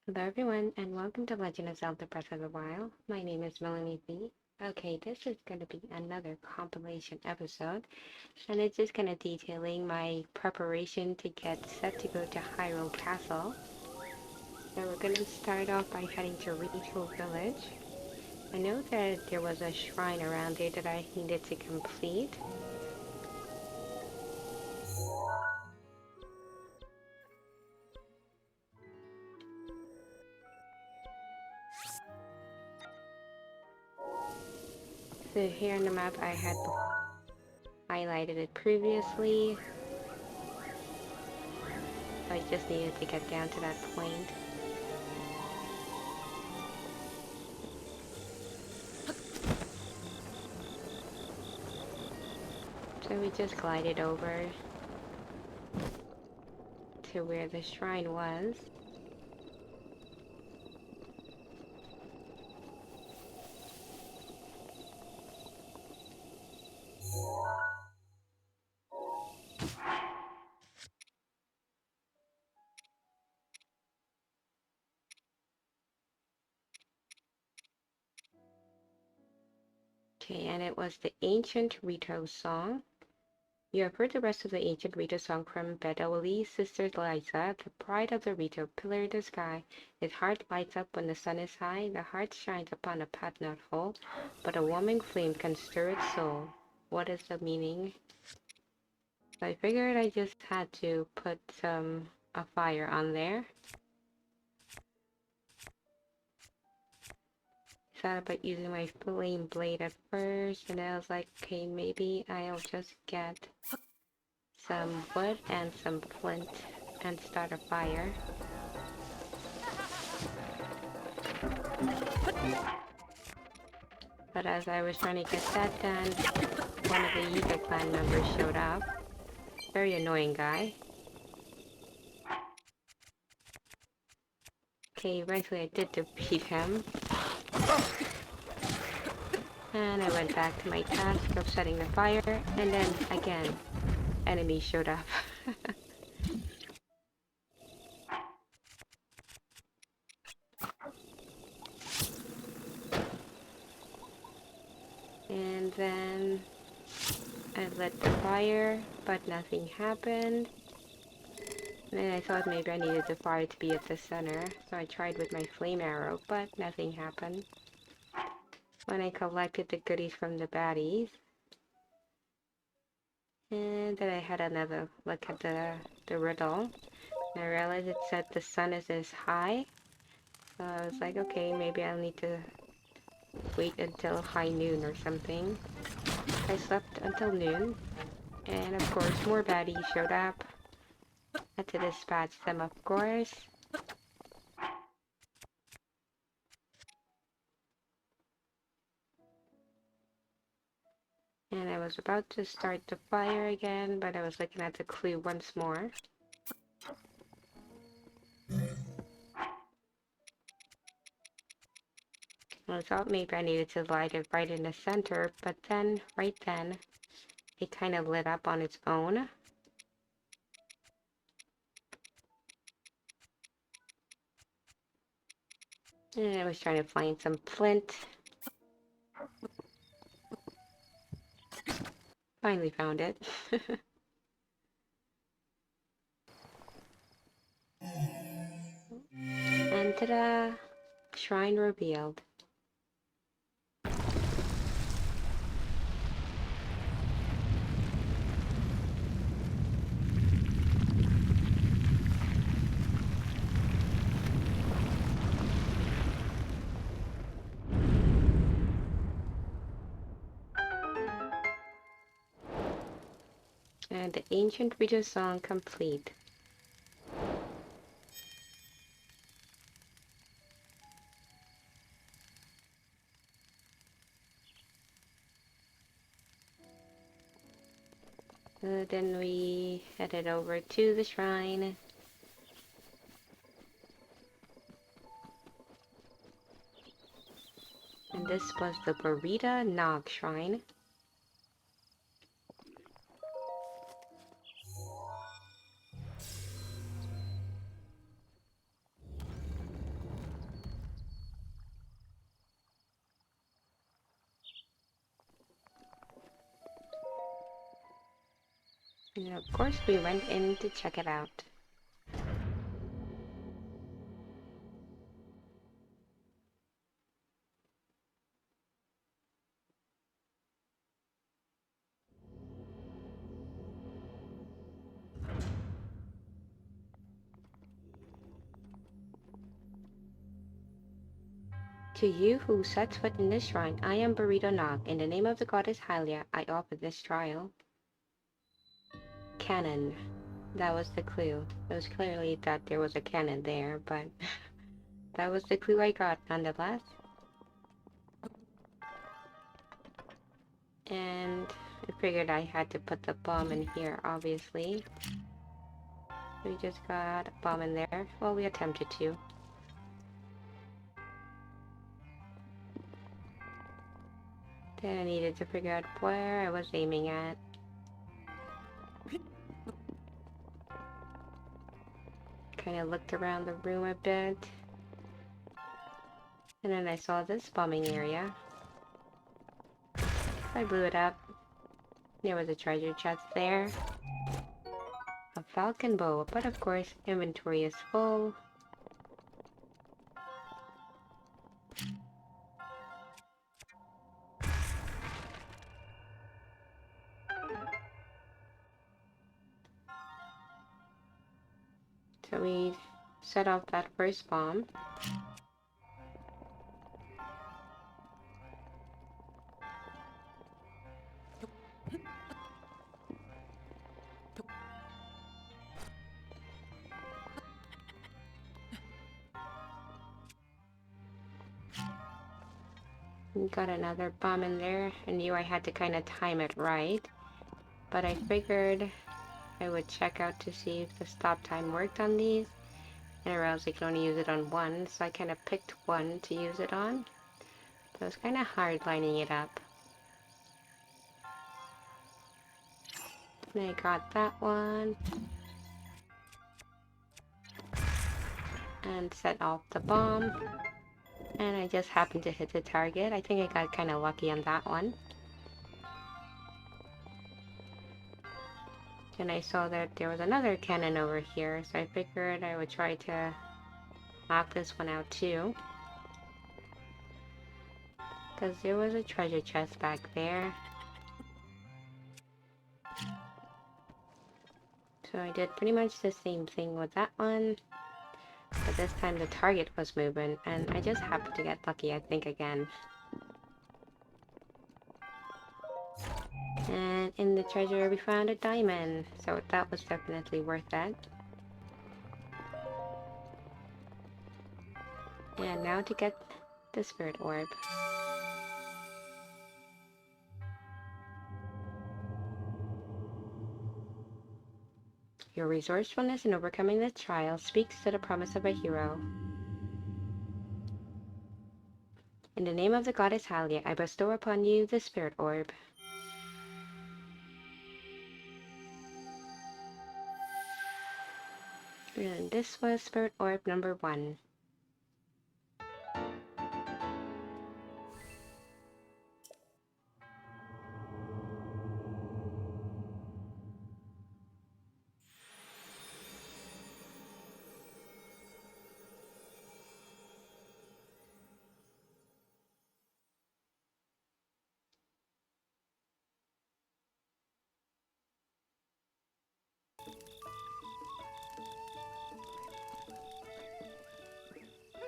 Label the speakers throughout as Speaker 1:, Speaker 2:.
Speaker 1: Hello everyone and welcome to Legend of Zelda Breath of the Wild. My name is Melanie B. Okay, this is going to be another compilation episode and it's just kind of detailing my preparation to get set to go to Hyrule Castle. So we're going to start off by heading to Hyrule Village. I know that there was a shrine around there that I needed to complete. So here on the map I had highlighted it previously. I just needed to get down to that point. So we just glided over to where the shrine was. Okay, and it was the ancient Rito song. You have heard the rest of the ancient Rito song from Bedouili Sister Liza, the pride of the Rito, pillar in the sky. His heart lights up when the sun is high, the heart shines upon a path not whole, but a warming flame can stir its soul. What is the meaning? So I figured I just had to put a fire on there. Thought about using my flame blade at first, and I was like, okay, maybe I'll just get some wood and some flint and start a fire. But as I was trying to get that done, one of the Yiga clan members showed up. Very annoying guy. Okay, eventually I did defeat him. And I went back to my task of setting the fire, and then again, enemies showed up. And then I lit the fire, but nothing happened. And then I thought maybe I needed the fire to be at the center, so I tried with my flame arrow, but nothing happened. When I collected the goodies from the baddies, and then I had another look at the riddle, and I realized it said the sun is high, so I was like, okay, maybe I'll need to wait until high noon or something. I slept until noon, and of course more baddies showed up. Had to dispatch them, of course. And I was about to start the fire again, but I was looking at the clue once more. I thought maybe I needed to light it right in the center, but then, right then, it kind of lit up on its own. And I was trying to find some flint. Finally found it. And ta-da! Shrine revealed. And the ancient Rito song complete. Then we headed over to the shrine. And this was the Burita Nog Shrine. And of course, we went in to check it out. To you who sets foot in this shrine, I am Burrito Nog. In the name of the goddess Hylia, I offer this trial. Cannon. That was the clue. It was clearly that there was a cannon there, but that was the clue I got nonetheless. And I figured I had to put the bomb in here, obviously. We just got a bomb in there. Well, we attempted to. Then I needed to figure out where I was aiming at. Kind of looked around the room a bit. And then I saw this bombing area. I blew it up. There was a treasure chest there. A falcon bow, but of course, inventory is full. So we set off that first bomb. Got another bomb in there. I knew I had to kind of time it right, but I figured I would check out to see if the stop time worked on these, and or else I can only use it on one, so I kind of picked one to use it on. But it was kind of hard lining it up. And I got that one, and set off the bomb, and I just happened to hit the target. I think I got kind of lucky on that one. And I saw that there was another cannon over here, so I figured I would try to knock this one out too. Because there was a treasure chest back there. So I did pretty much the same thing with that one. But this time the target was moving, and I just happened to get lucky, I think, again. And in the treasure we found a diamond, so that was definitely worth it. And now to get the spirit orb. Your resourcefulness in overcoming this trial speaks to the promise of a hero. In the name of the goddess Halia, I bestow upon you the spirit orb. And this was spirit orb number 1.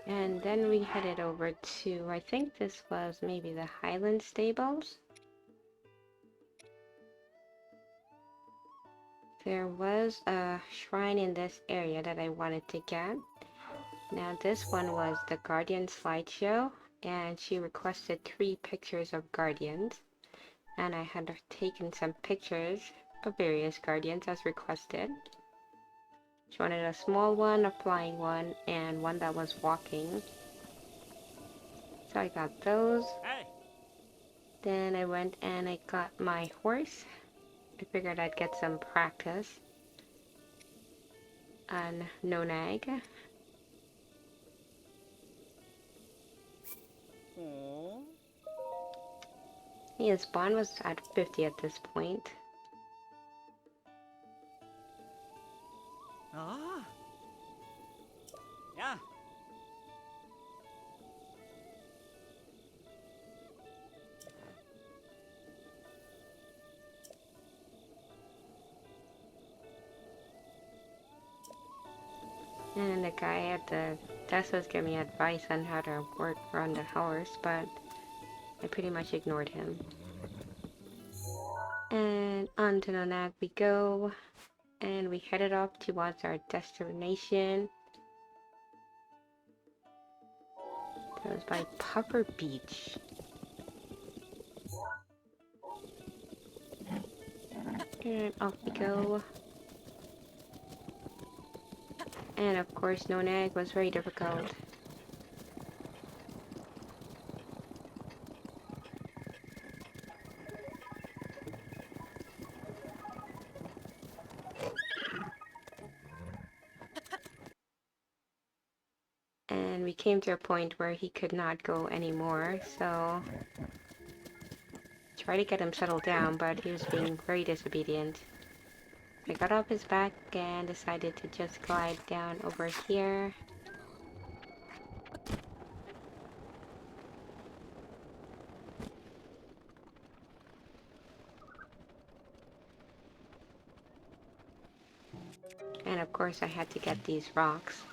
Speaker 1: And then we headed over to, I think this was maybe the Highland Stables. There was a shrine in this area that I wanted to get. Now this one was the Guardian slideshow, and she requested 3 pictures of Guardians. And I had taken some pictures of various Guardians as requested. She wanted a small one, a flying one, and one that was walking. So I got those.
Speaker 2: Hey.
Speaker 1: Then I went and I got my horse. I figured I'd get some practice on no nag.
Speaker 2: Aww.
Speaker 1: His spawn was at 50 at this point.
Speaker 2: Ah. Yeah.
Speaker 1: And the guy at the desk was giving me advice on how to work around the horse, but I pretty much ignored him. And on to Nonag we go, and we headed off towards our destination. That was by Puffer Beach. And off we go. And of course, Nonag was very difficult. And we came to a point where he could not go anymore, so tried to get him settled down, but he was being very disobedient. I got off his back and decided to just glide down over here. And of course I had to get these rocks.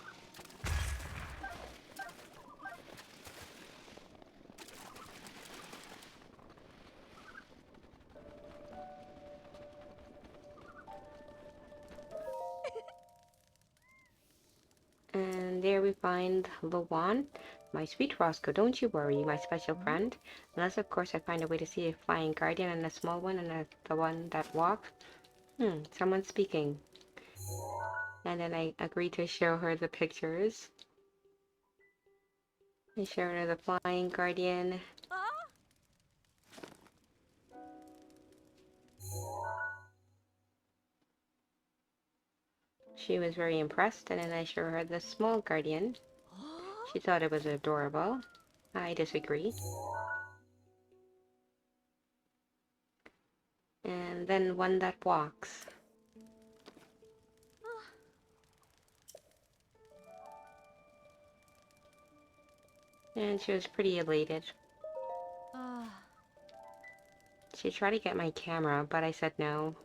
Speaker 1: And there we find Luan. My sweet Roscoe, don't you worry, my special friend. Unless of course I find a way to see a flying guardian and a small one and the one that walks. Someone's speaking. And then I agreed to show her the pictures. I showed her the flying guardian. She was very impressed, and then I showed her the small guardian. She thought it was adorable. I disagree. And then one that walks. And she was pretty elated. She tried to get my camera, but I said no.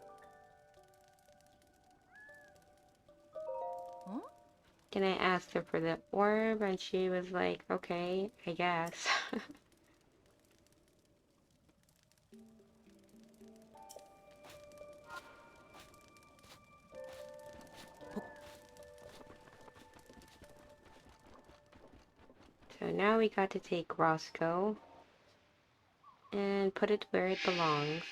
Speaker 1: Then I asked her for the orb, and she was like, okay, I guess. So now we got to take Roscoe and put it where it belongs.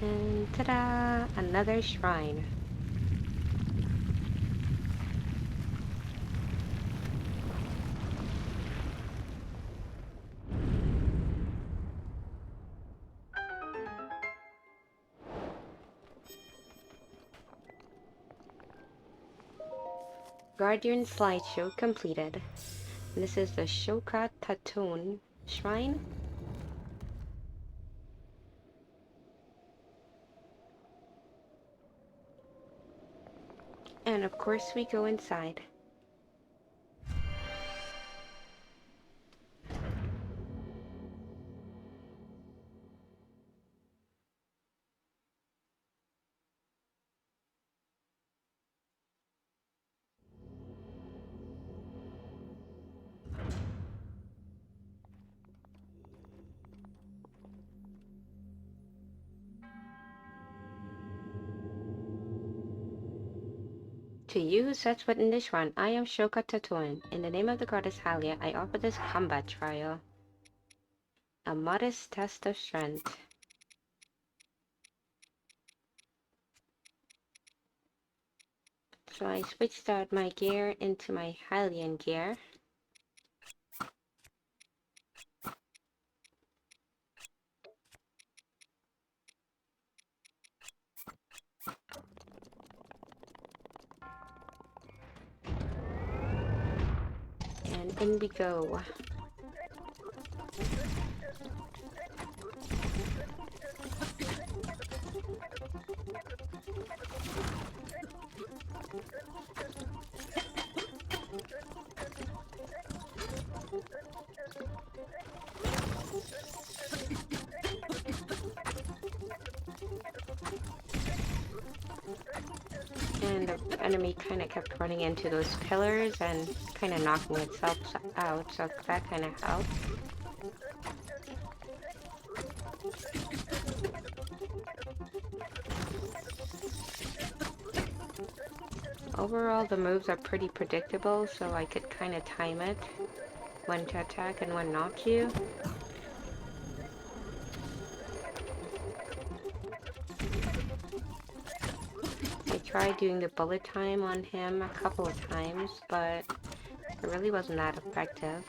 Speaker 1: And ta-da! Another shrine. Guardian slideshow completed. This is the Shoka Tatun shrine. And of course we go inside. To you who sets foot in this shrine, I am Shoka Tatun. In the name of the goddess Halia, I offer this combat trial. A modest test of strength. So I switched out my gear into my Hylian gear. And in we go. enemy kind of kept running into those pillars and kind of knocking itself out, so that kind of helped. Overall, the moves are pretty predictable, so I could kind of time it when to attack and when not to. I tried doing the bullet time on him a couple of times, but it really wasn't that effective.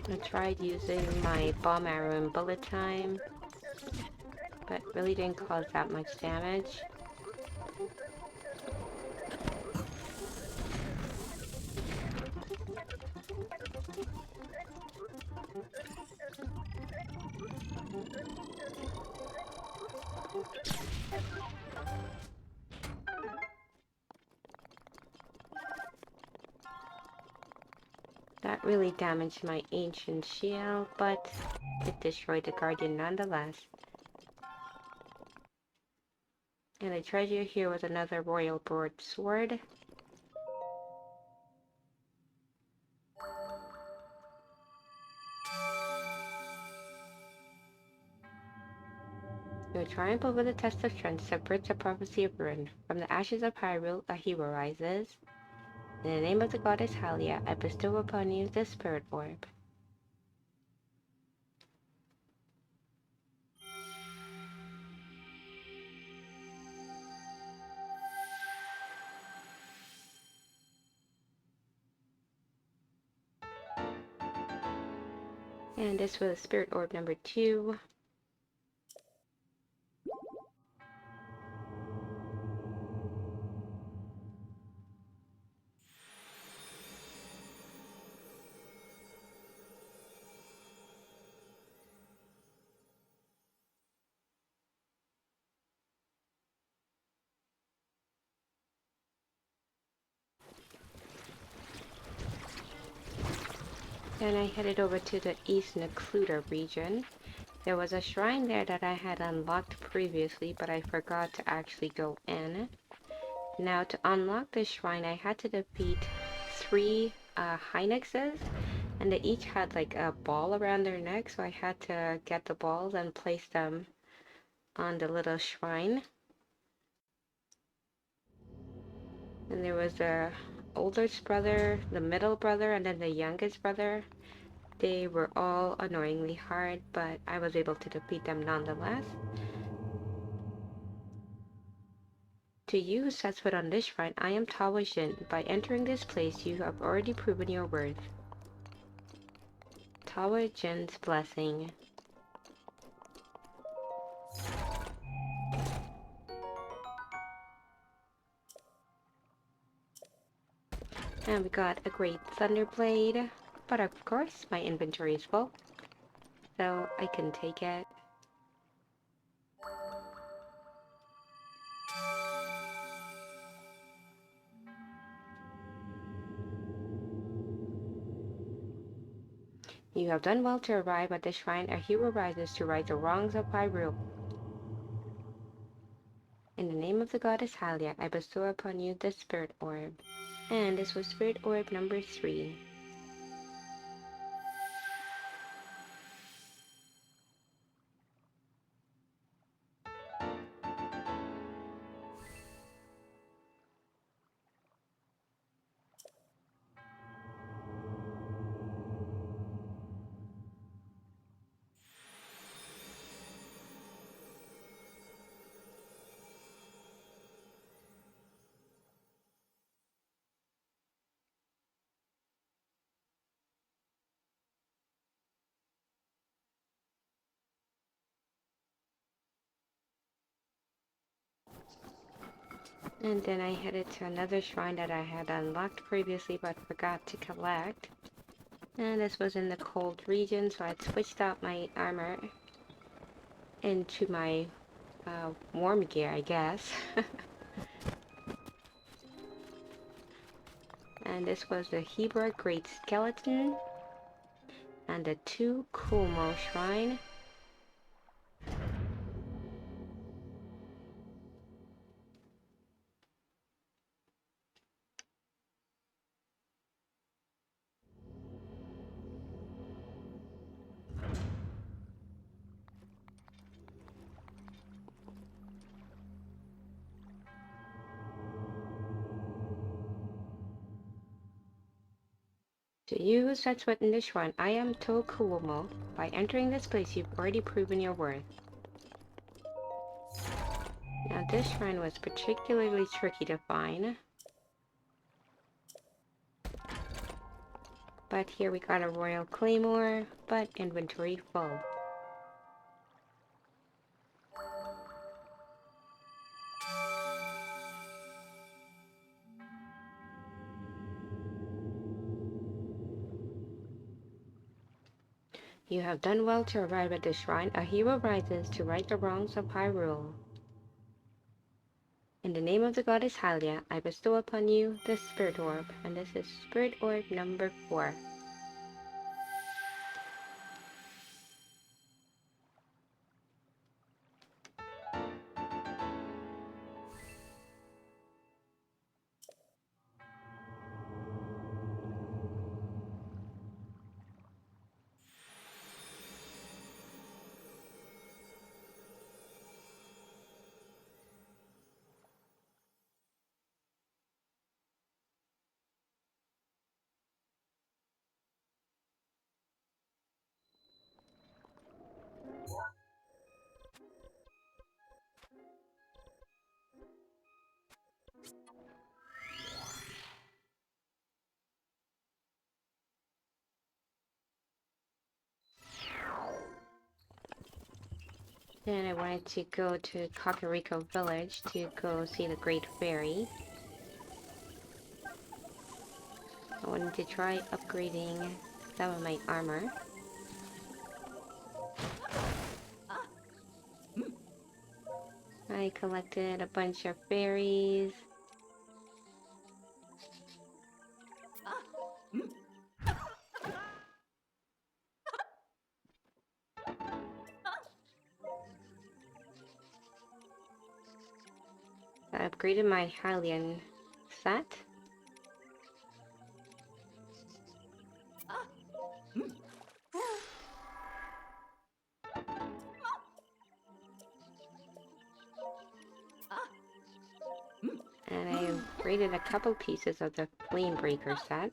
Speaker 1: I tried using my bomb arrow and bullet time, but really didn't cause that much damage. That really damaged my ancient shield, but it destroyed the guardian nonetheless. And the treasure here was another royal broadsword. Your triumph over the test of strength separates the prophecy of ruin. From the ashes of Hyrule, a hero rises. In the name of the goddess Hylia, I bestow upon you the spirit orb. And this was spirit orb number 2. Then I headed over to the East Necluder region. There was a shrine there that I had unlocked previously, but I forgot to actually go in. Now, to unlock this shrine, I had to defeat 3 Hynexes, and they each had like a ball around their neck, so I had to get the balls and place them on the little shrine. And there was the oldest brother, the middle brother, and then the youngest brother. They were all annoyingly hard, but I was able to defeat them nonetheless. To you who sets foot on this shrine, I am Tawa Jin. By entering this place, you have already proven your worth. Tawa Jin's blessing. And we got a great Thunderblade, but of course my inventory is full, so I can take it. You have done well to arrive at the shrine. A hero rises to right the wrongs of Hyrule. In the name of the goddess Hylia, I bestow upon you the spirit orb. And this was spirit orb number 3. And then I headed to another shrine that I had unlocked previously but forgot to collect. And this was in the cold region, so I switched out my armor into my warm gear, I guess. And this was the Hebrew Great Skeleton and the 2 Kumo Shrine. To use that's what in this shrine, I am Tokuomo. By entering this place, you've already proven your worth. Now this shrine was particularly tricky to find. But here we got a Royal Claymore, but inventory full. You have done well to arrive at this shrine. A hero rises to right the wrongs of Hyrule. In the name of the goddess Hylia, I bestow upon you this Spirit Orb, and this is Spirit Orb number 4. Then I wanted to go to Kakariko Village to go see the Great Fairy. I wanted to try upgrading some of my armor. I collected a bunch of berries. I upgraded my Hylian set. And I upgraded a couple pieces of the Flame Breaker set.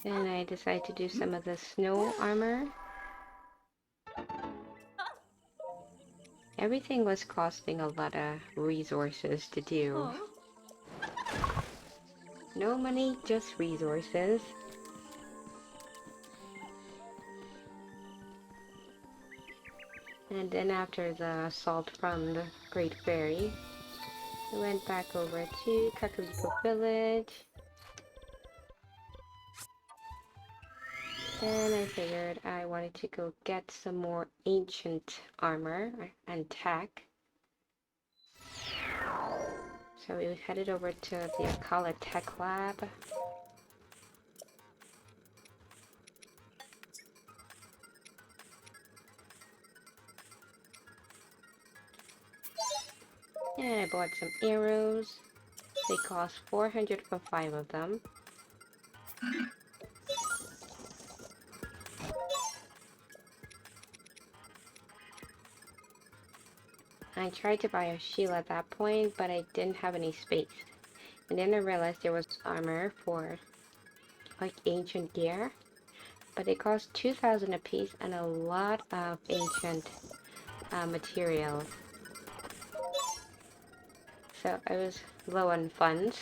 Speaker 1: Then I decided to do some of the snow armor. Everything was costing a lot of resources to do. No money, just resources. And then after the assault from the Great Fairy, I went back over to Kakariko Village. Then I figured I wanted to go get some more ancient armor and tech. So we headed over to the Akala Tech Lab. And I bought some arrows. They cost 400 for 5 of them. I tried to buy a shield at that point, but I didn't have any space. And then I realized there was armor for like ancient gear, but it cost 2,000 a piece and a lot of ancient materials. So I was low on funds.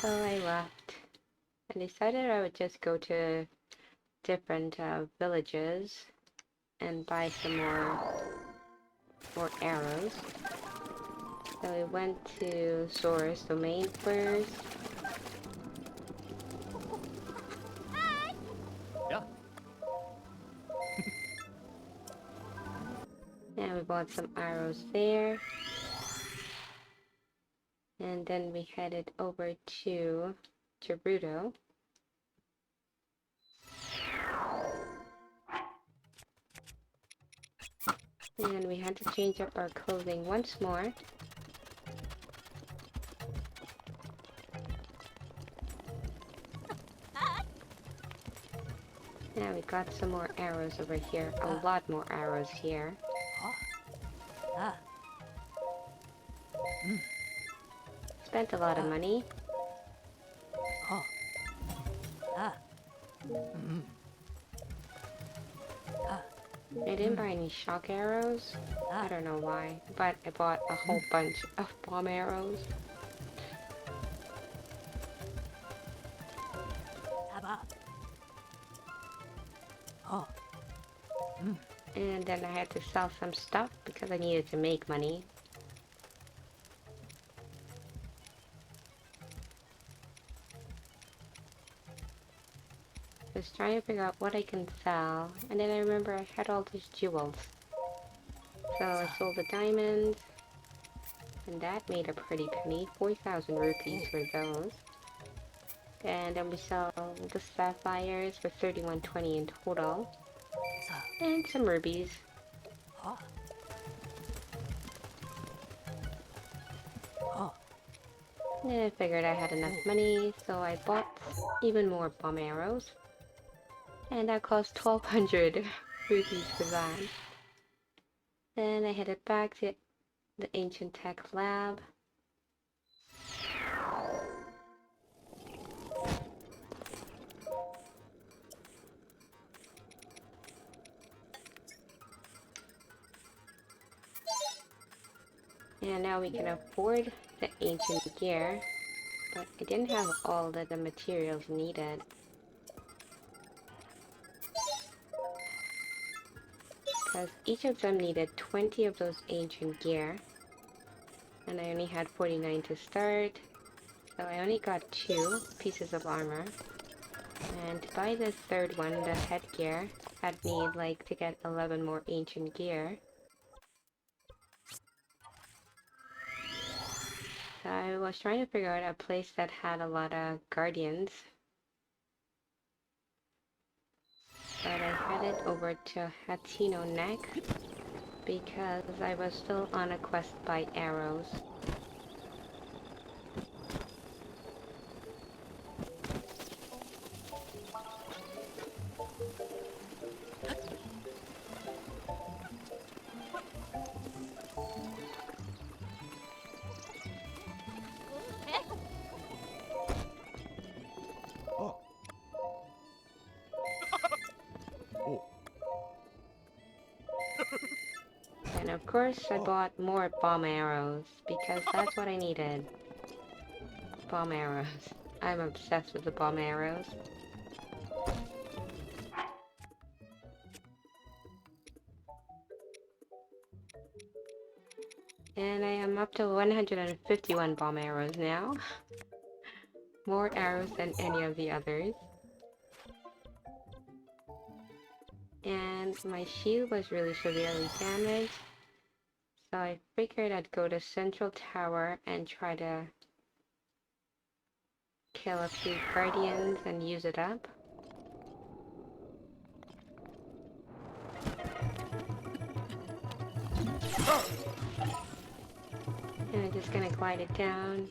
Speaker 1: So I left and decided I would just go to different villages and buy some more arrows. So we went to Sora's domain first.
Speaker 2: Yeah.
Speaker 1: And we bought some arrows there. And then we headed over to Gerudo. And we had to change up our clothing once more. Now we got some more arrows over here. A lot more arrows here. Spent a lot of money. I didn't buy any shock arrows. I don't know why, but I bought a whole bunch of bomb arrows. And then I had to sell some stuff because I needed to make money. I was trying to figure out what I can sell, and then I remember I had all these jewels. So I sold the diamonds, and that made a pretty penny, 4,000 rupees for those. And then we sell the sapphires for 3120 in total, and some rubies. And then I figured I had enough money, so I bought even more bomb arrows. And that cost 1,200 rupees for that. Then I headed back to the Ancient Tech Lab. And now we can afford the ancient gear, but I didn't have all the materials needed. Because each of them needed 20 of those ancient gear, and I only had 49 to start, so I only got 2 pieces of armor. And to buy the third one, the headgear, I'd need like to get 11 more ancient gear. So I was trying to figure out a place that had a lot of guardians. But I headed over to Hatino Neck because I was still on a quest by arrows. And of course I bought more bomb arrows because that's what I needed. Bomb arrows. I'm obsessed with the bomb arrows. And I am up to 151 bomb arrows now. More arrows than any of the others. And my shield was really severely damaged. So I figured I'd go to Central Tower and try to kill a few guardians and use it up. And I'm just gonna glide it down.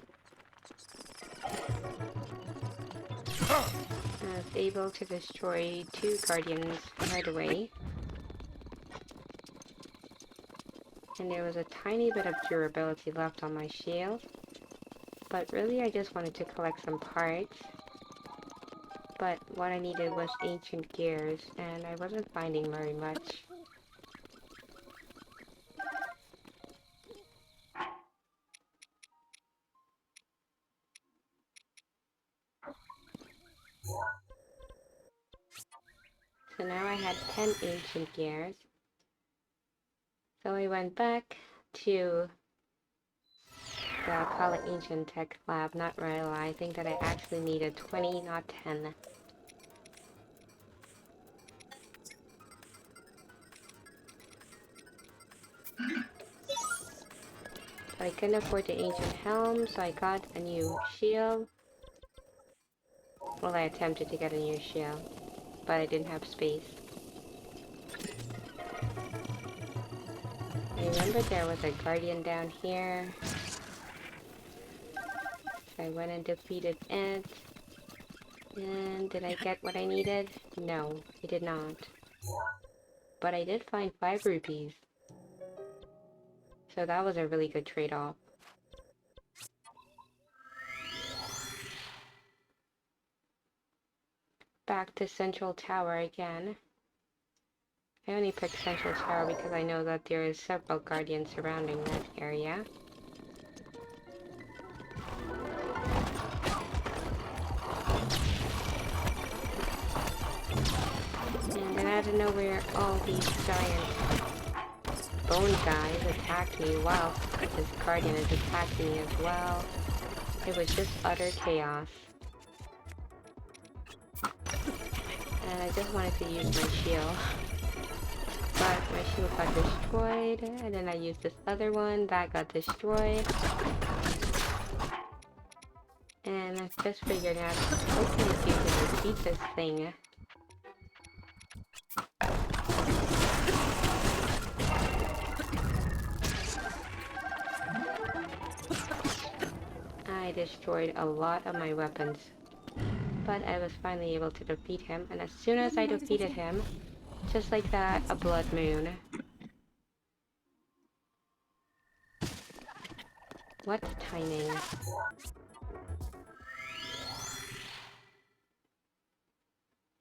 Speaker 1: I was able to destroy 2 guardians right away. And there was a tiny bit of durability left on my shield. But really I just wanted to collect some parts. But what I needed was ancient gears, and I wasn't finding very much. So now I had 10 ancient gears. So I went back to the call it ancient tech lab, not realizing that I actually needed 20, not 10. So I couldn't afford the ancient helm, so I got a new shield. Well, I attempted to get a new shield, but I didn't have space. I remember there was a guardian down here. So I went and defeated it. And did I get what I needed? No, I did not. But I did find 5 rupees. So that was a really good trade-off. Back to Central Tower again. I only picked Central Tower because I know that there is several guardians surrounding that area. And then out of nowhere, all these giant bone guys attacked me while this guardian is attacking me as well. It was just utter chaos. And I just wanted to use my shield. But my shield got destroyed, and then I used this other one that got destroyed. And I just figured out, hopefully if you can defeat this thing. I destroyed a lot of my weapons. But I was finally able to defeat him, and as soon as I defeated him, just like that, a blood moon. What timing?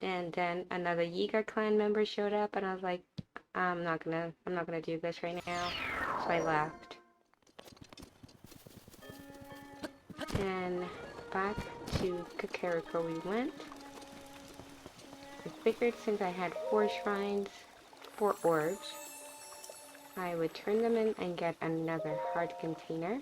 Speaker 1: And then another Yiga clan member showed up, and I was like, I'm not gonna do this right now. So I left. And back to Kakariko we went. I figured since I had 4 shrines, 4 orbs, I would turn them in and get another heart container.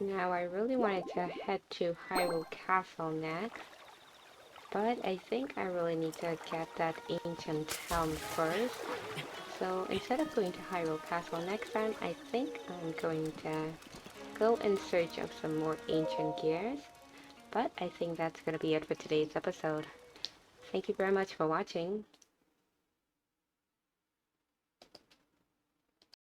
Speaker 1: Now I really wanted to head to Hyrule Castle next, but I think I really need to get that ancient helm first. So instead of going to Hyrule Castle next time, I think I'm going to go in search of some more ancient gears. But I think that's going to be it for today's episode. Thank you very much for watching.